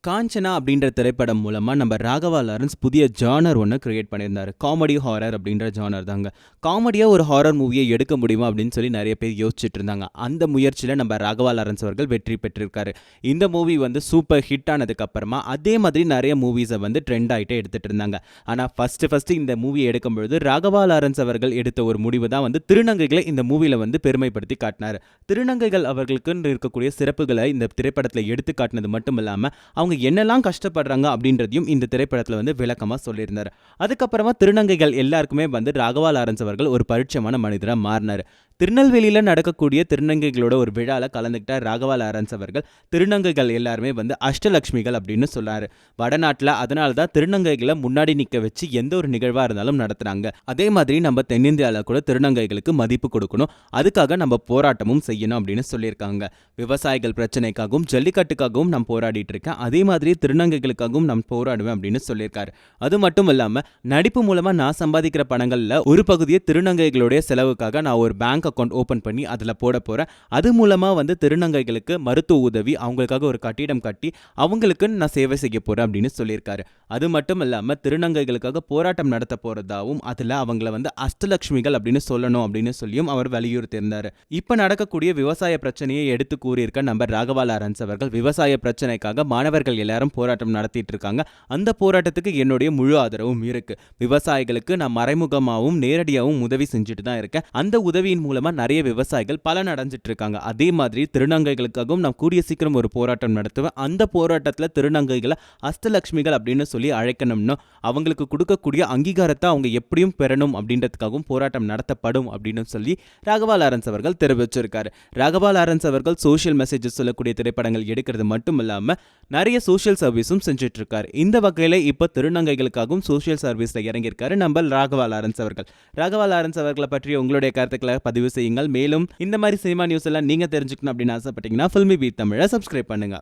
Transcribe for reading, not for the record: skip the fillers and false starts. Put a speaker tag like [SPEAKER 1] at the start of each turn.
[SPEAKER 1] காஞ்சனா அப்படின்ற திரைப்படம் மூலமா நம்ம ராகவா லாரன்ஸ் புதிய ஜானர் ஒன்று கிரியேட் பண்ணியிருந்தாரு. காமெடி ஹாரர் அப்படின்ற ஜானர் தாங்க. காமெடியா ஒரு ஹாரர் மூவியை எடுக்க முடியுமா அப்படின்னு சொல்லி நிறைய பேர் யோசிச்சுட்டு இருந்தாங்க. அந்த முயற்சியில் நம்ம ராகவா லாரன்ஸ் அவர்கள் வெற்றி பெற்றிருக்காரு. இந்த மூவி வந்து சூப்பர் ஹிட் ஆனதுக்கு அப்புறமா அதே மாதிரி நிறைய மூவிஸை வந்து ட்ரெண்ட் ஆகிட்டே எடுத்துட்டு இருந்தாங்க. ஆனால் ஃபர்ஸ்ட் இந்த மூவியை எடுக்கும்பொழுது ராகவா லாரன்ஸ் அவர்கள் எடுத்த ஒரு முடிவு தான் வந்து திருநங்கைகளை இந்த மூவியில் வந்து பெருமைப்படுத்தி காட்டினார். திருநங்கைகள் அவர்களுக்கு இருக்கக்கூடிய சிறப்புகளை இந்த திரைப்படத்தில் எடுத்து காட்டினது மட்டும் இல்லாமல் அவங்க என்னெல்லாம் கஷ்டப்படுறாங்க அப்படின்றதையும் இந்த திரைப்படத்தில் வந்து விளக்கமாக சொல்லியிருந்தார். அதுக்கப்புறமா திருநங்கைகள் எல்லாருக்குமே வந்து ராகவா லாரன்ஸ் அவர்கள் ஒரு பரிட்சயமான மனிதராக மாறினார். திருநெல்வேலியில் நடக்கக்கூடிய திருநங்கைகளோட ஒரு விழாவில் கலந்துக்கிட்ட ராகவா லாரன்ஸ் அவர்கள் திருநங்கைகள் எல்லாருமே வந்து அஷ்டலக்ஷ்மிகள் அப்படின்னு சொன்னார். வடநாட்டில் அதனால தான் திருநங்கைகளை முன்னாடி நிற்க வச்சு எந்த ஒரு நிகழ்வாக இருந்தாலும் நடத்துகிறாங்க. அதே மாதிரி நம்ம தென்னிந்தியாவில் கூட திருநங்கைகளுக்கு மதிப்பு கொடுக்கணும், அதுக்காக நம்ம போராட்டமும் செய்யணும் அப்படின்னு சொல்லியிருக்காங்க. விவசாயிகள் பிரச்சனைக்காகவும் ஜல்லிக்கட்டுக்காகவும் நான் போராடிட்டு இருக்கேன், அதே மாதிரி திருநங்கைகளுக்காகவும் நான் போராடுவேன் அப்படின்னு சொல்லியிருக்காரு. அது மட்டும் இல்லாமல் நடிப்பு மூலமாக நான் சம்பாதிக்கிற பணங்களில் ஒரு பகுதியை திருநங்கைகளுடைய செலவுக்காக நான் ஒரு பேங்க் அக்கௌண்ட் ஓபன் பண்ணி அதில் போட போகிறேன். அது மூலமாக வந்து திருநங்கைகளுக்கு மருத்துவ உதவி, அவங்களுக்காக ஒரு கட்டிடம் கட்டி அவங்களுக்கு நான் சேவை செய்ய போகிறேன் அப்படின்னு சொல்லியிருக்காரு. அது மட்டும் இல்லாமல் திருநங்கைகளுக்காக போராட்டம் நடத்த போகிறதாவும் அதில் அவங்கள வந்து அஷ்டலக்ஷ்மிகள் அப்படின்னு சொல்லணும் அப்படின்னு சொல்லியும் அவர் வலியுறுத்தியிருந்தார். இப்போ நடக்கக்கூடிய விவசாய பிரச்சனையை எடுத்து கூறியிருக்க நம்ம ராகவா லாரன்ஸ் அவர்கள் விவசாய பிரச்சனைக்காக மாணவர்கள் எல்லாரும் போராட்டம் நடத்திட்டு இருக்காங்க, அந்த போராட்டத்துக்கு என்னுடைய முழு ஆதரவும் இருக்கு. விவசாயிகளுக்கு நான் மறைமுகமாகவும் நேரடியாகவும் உதவி செஞ்சுட்டு தான் இருக்கேன். அந்த உதவியின் மூலமா நிறைய விவசாயிகள் பலன் அடைஞ்சிட்டு இருக்காங்க. அதே மாதிரி திருநங்கைகளுக்காகவும் நான் கூடிய சீக்கிரம் ஒரு போராட்டம் நடத்துவேன். அந்த போராட்டத்தில் திருநங்கைகளை அஷ்டலக்ஷ்மிகள் அப்படின்னு சொல்லி அழைக்கணும்னு அவங்களுக்கு கொடுக்கக்கூடிய அங்கீகாரத்தை அவங்க எப்படியும் பெறணும் அப்படின்றதுக்காகவும் போராட்டம் நடத்தப்படும் அப்படின்னு சொல்லி ராகவா லாரன்ஸ் அவர்கள் தெரிவிச்சிருக்காரு. ராகவா லாரன்ஸ் அவர்கள் சோஷியல் மெசேஜஸ் சொல்லக்கூடிய திரைப்படங்கள் எடுக்கிறது மட்டும் இல்லாம நிறைய சோஷியல் சர்வீஸும் செஞ்சுட்டு இருக்காரு. இந்த வகையில இப்ப திருநங்கைகளுக்காகவும் சோஷியல் சர்வீஸ்ல இறங்கியிருக்காரு நம்ம ராகவா லாரன்ஸ் அவர்கள். ராகவா லாரன்ஸ் அவர்களை பற்றி உங்களுடைய கருத்துக்களை பதிவு செய்யுங்கள். மேலும் இந்த மாதிரி சினிமா நியூஸ் எல்லாம் நீங்க தெரிஞ்சுக்கணும் அப்படின்னு ஆசைப்பட்டீங்கன்னா ஃபில்மி பீட் தமிழை சப்ஸ்கிரைப் பண்ணுங்க.